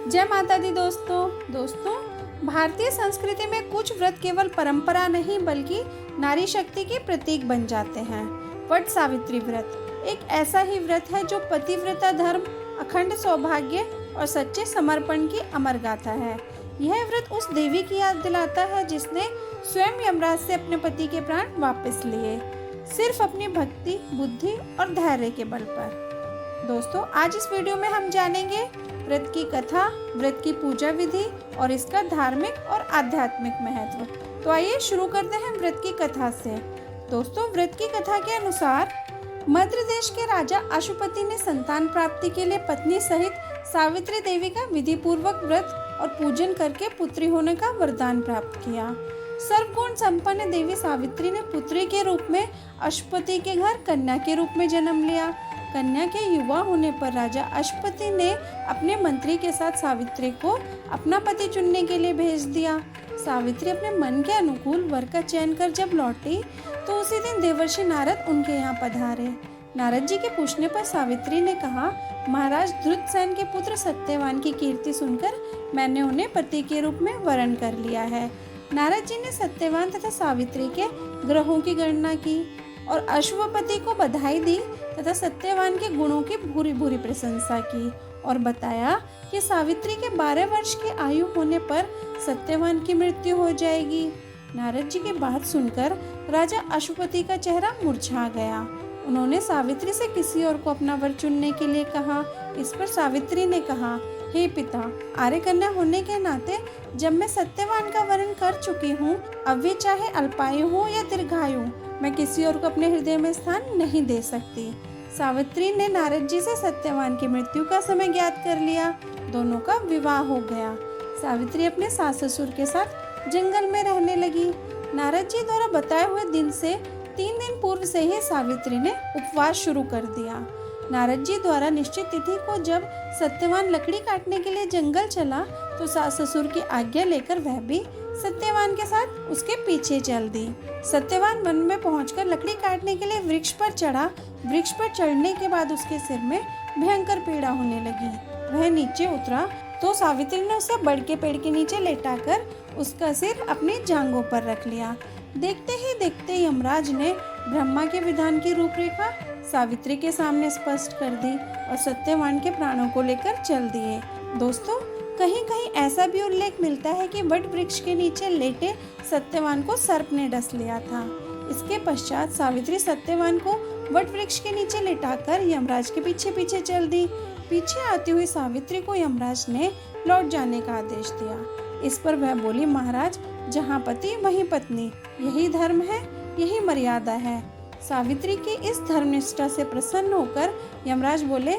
जय माता दी दोस्तों भारतीय संस्कृति में कुछ व्रत केवल परंपरा नहीं बल्कि नारी शक्ति के प्रतीक बन जाते हैं। वट सावित्री व्रत एक ऐसा ही व्रत है जो पतिव्रता धर्म, अखंड सौभाग्य और सच्चे समर्पण की अमर गाथा है। यह व्रत उस देवी की याद दिलाता है जिसने स्वयं यमराज से अपने पति के प्राण वापस लिए, सिर्फ अपनी भक्ति, बुद्धि और धैर्य के बल पर। दोस्तों, आज इस वीडियो में हम जानेंगे व्रत की कथा, व्रत की पूजा विधि और इसका धार्मिक और आध्यात्मिक महत्व। तो आइए शुरू करते हैं व्रत की कथा से। दोस्तों, व्रत की कथा के अनुसार मद्र देश के राजा अशुपति ने संतान प्राप्ति के लिए पत्नी सहित सावित्री देवी का विधि पूर्वक व्रत और पूजन करके पुत्री होने का वरदान प्राप्त किया। सर्वगुण संपन्न देवी सावित्री ने पुत्री के रूप में अशुपति के घर कन्या के रूप में जन्म लिया। कन्या के युवा होने पर राजा अशुपति ने अपने मंत्री के साथ सावित्री को अपना पति चुनने के लिए भेज दिया। सावित्री अपने मन के अनुकूल वर का चयन कर जब लौटी तो उसी दिन देवर्षि नारद उनके यहाँ पधारे। नारद जी के पूछने पर सावित्री ने कहा, महाराज ध्रुतसेन के पुत्र सत्यवान की कीर्ति सुनकर मैंने उन्हें पति के रूप में वरण कर लिया है। नारद जी ने सत्यवान तथा सावित्री के ग्रहों की गणना की और अश्वपति को बधाई दी तथा सत्यवान के गुणों की भूरी भूरी प्रशंसा की और बताया कि सावित्री के 12 वर्ष की आयु होने पर सत्यवान की मृत्यु हो जाएगी। नारद जी की बात सुनकर राजा अशुपति का चेहरा मुरझा गया। उन्होंने सावित्री से किसी और को अपना वर चुनने के लिए कहा। इस पर सावित्री ने कहा, हे पिता, आर्य कन्या होने के नाते जब मैं सत्यवान का वरण कर चुकी हूँ, अब वे चाहे अल्पायु हो या दीर्घायु, मैं किसी और को अपने हृदय में स्थान नहीं दे सकती। सावित्री ने नारद जी से सत्यवान की मृत्यु का समय ज्ञात कर लिया। दोनों का विवाह हो गया। सावित्री अपने सास ससुर के साथ जंगल में रहने लगी। नारद जी द्वारा बताए हुए दिन से 3 दिन पूर्व से ही सावित्री ने उपवास शुरू कर दिया। नारद जी द्वारा निश्चित तिथि को जब सत्यवान लकड़ी काटने के लिए जंगल चला तो सास ससुर की आज्ञा लेकर वह भी सत्यवान के साथ उसके पीछे चल दी। सत्यवान वन में पहुंचकर लकड़ी काटने के लिए वृक्ष पर चढ़ा। वृक्ष पर चढ़ने के बाद उसके सिर में भयंकर पीड़ा होने लगी। वह नीचे उतरा तो सावित्री ने उसे बड़ के पेड़ के नीचे लेटाकर उसका सिर अपनी जांघों पर रख लिया। देखते ही देखते यमराज ने ब्रह्मा के विधान की रूपरेखा सावित्री के सामने स्पष्ट कर दी और सत्यवान के प्राणों को लेकर चल दिए। दोस्तों, कहीं कहीं ऐसा भी उल्लेख मिलता है कि वट वृक्ष के नीचे लेटे सत्यवान को सर्प ने डस लिया था। इसके पश्चात सावित्री सत्यवान को वट वृक्ष के नीचे लेटाकर यमराज के पीछे पीछे चल दी। पीछे आती हुई सावित्री को यमराज ने लौट जाने का आदेश दिया। इस पर वह बोली, महाराज, जहाँ पति वहीं पत्नी, यही धर्म है, यही मर्यादा है। सावित्री की इस धर्मनिष्ठा से प्रसन्न होकर यमराज बोले,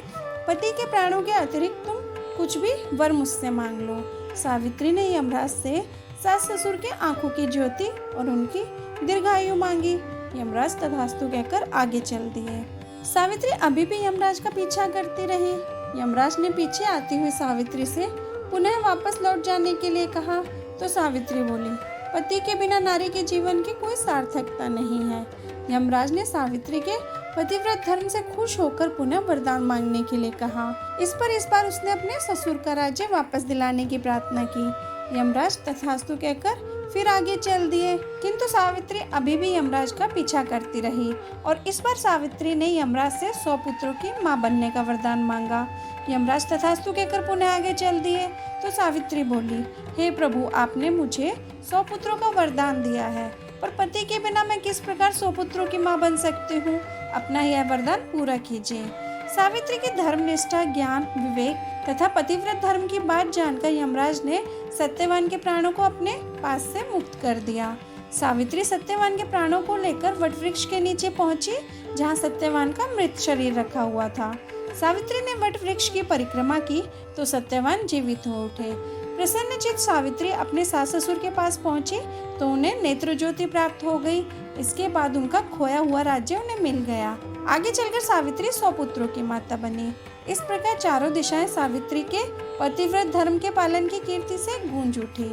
पति के प्राणों के अतिरिक्त तुम कुछ भी वर मुझसे मांग लो। सावित्री ने यमराज से सास ससुर के आंखों की ज्योति और उनकी दीर्घायु मांगी। यमराज तथास्तु कहकर आगे चल दिए। सावित्री अभी भी यमराज का पीछा करती रही। यमराज ने पीछे आती हुई सावित्री से पुनः वापस लौट जाने के लिए कहा तो सावित्री बोली, पति के बिना नारी के जीवन की कोई सार्थकता नहीं है। यमराज ने सावित्री के पतिव्रत धर्म से खुश होकर पुनः वरदान मांगने के लिए कहा। इस बार उसने अपने ससुर का राज्य वापस दिलाने की प्रार्थना की। यमराज तथास्तु कहकर फिर आगे चल दिए, किंतु सावित्री अभी भी यमराज का पीछा करती रही और इस बार सावित्री ने यमराज से 100 पुत्रों की मां बनने का वरदान मांगा। यमराज तथास्तु कहकर पुनः आगे चल दिए तो सावित्री बोली, हे प्रभु, आपने मुझे 100 पुत्रों का वरदान दिया है, पर पति के बिना मैं किस प्रकार 100 पुत्रों की मां बन सकती हूँ? अपना यह वरदान पूरा कीजिए। सावित्री की धर्मनिष्ठा, ज्ञान, विवेक तथा पतिव्रत धर्म की बात जानकर यमराज ने सत्यवान के प्राणों को अपने पास से मुक्त कर दिया। सावित्री सत्यवान के प्राणों को लेकर वटवृक्ष के नीचे पहुंची, जहां सत्यवान का मृत शरीर रखा हुआ था। सावित्री ने वटवृक्ष की परिक्रमा की तो सत्यवान जीवित हो उठे। प्रसन्नचित्त सावित्री अपने सास ससुर के पास पहुंची तो उन्हें नेत्र ज्योति प्राप्त हो गई। इसके बाद उनका खोया हुआ राज्य उन्हें मिल गया। आगे चलकर सावित्री 100 पुत्रों की माता बनी। इस प्रकार चारों दिशाएं सावित्री के पतिव्रत धर्म के पालन की कीर्ति से गूंज उठी।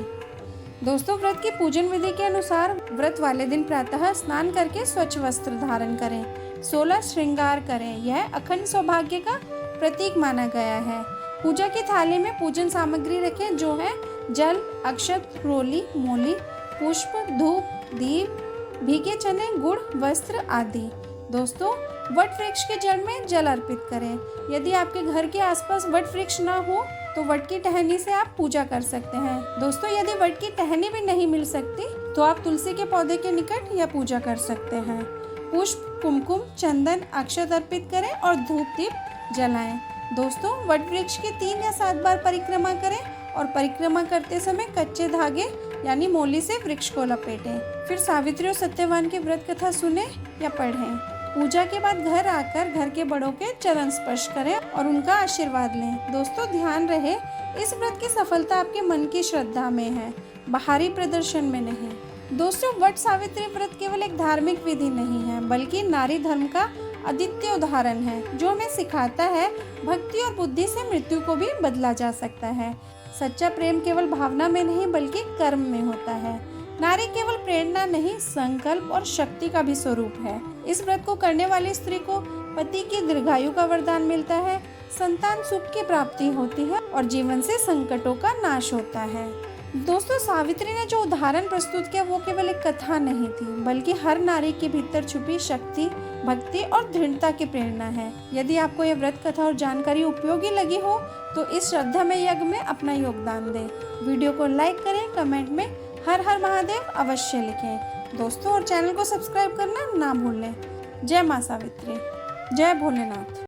दोस्तों, व्रत की पूजन विधि के अनुसार व्रत वाले दिन प्रातः स्नान करके स्वच्छ वस्त्र धारण करें, 16 श्रृंगार करें। यह अखंड सौभाग्य का प्रतीक माना गया है। पूजा की थाली में पूजन सामग्री रखें जो है जल, अक्षत, रोली, मूली, पुष्प, धूप, दीप, भीगे चने, गुड़, वस्त्र आदि। दोस्तों, वट वृक्ष के जड़ में जल अर्पित करें। यदि आपके घर के आसपास वट वृक्ष ना हो तो वट की टहनी से आप पूजा कर सकते हैं। दोस्तों, यदि वट की टहनी भी नहीं मिल सकती तो आप तुलसी के पौधे के निकट यह पूजा कर सकते हैं। पुष्प, कुमकुम, चंदन, अक्षत अर्पित करें और धूप दीप जलाएं। दोस्तों, वट वृक्ष की 3 या 7 बार परिक्रमा करें और परिक्रमा करते समय कच्चे धागे यानी मोली से वृक्ष को लपेटें। फिर सावित्री और सत्यवान की व्रत कथा सुने या पढ़ें। पूजा के बाद घर आकर घर के बड़ों के चरण स्पर्श करें और उनका आशीर्वाद लें। दोस्तों, ध्यान रहे इस व्रत की सफलता आपके मन की श्रद्धा में है, बाहरी प्रदर्शन में नहीं। दोस्तों, वट सावित्री व्रत केवल एक धार्मिक विधि नहीं है बल्कि नारी धर्म का अद्वितीय उदाहरण है जो हमें सिखाता है भक्ति और बुद्धि से मृत्यु को भी बदला जा सकता है। सच्चा प्रेम केवल भावना में नहीं बल्कि कर्म में होता है। नारी केवल प्रेरणा नहीं, संकल्प और शक्ति का भी स्वरूप है। इस व्रत को करने वाली स्त्री को पति की दीर्घायु का वरदान मिलता है, संतान सुख की प्राप्ति होती है और जीवन से संकटों का नाश होता है। दोस्तों, सावित्री ने जो उदाहरण प्रस्तुत किया वो केवल एक कथा नहीं थी बल्कि हर नारी के भीतर छुपी शक्ति, भक्ति और दृढ़ता की प्रेरणा है। यदि आपको यह व्रत कथा और जानकारी उपयोगी लगी हो तो इस श्रद्धामय यज्ञ में अपना योगदान दें। वीडियो को लाइक करें, कमेंट में हर हर महादेव अवश्य लिखें। दोस्तों, और चैनल को सब्सक्राइब करना ना भूलें। जय मां सावित्री, जय भोलेनाथ।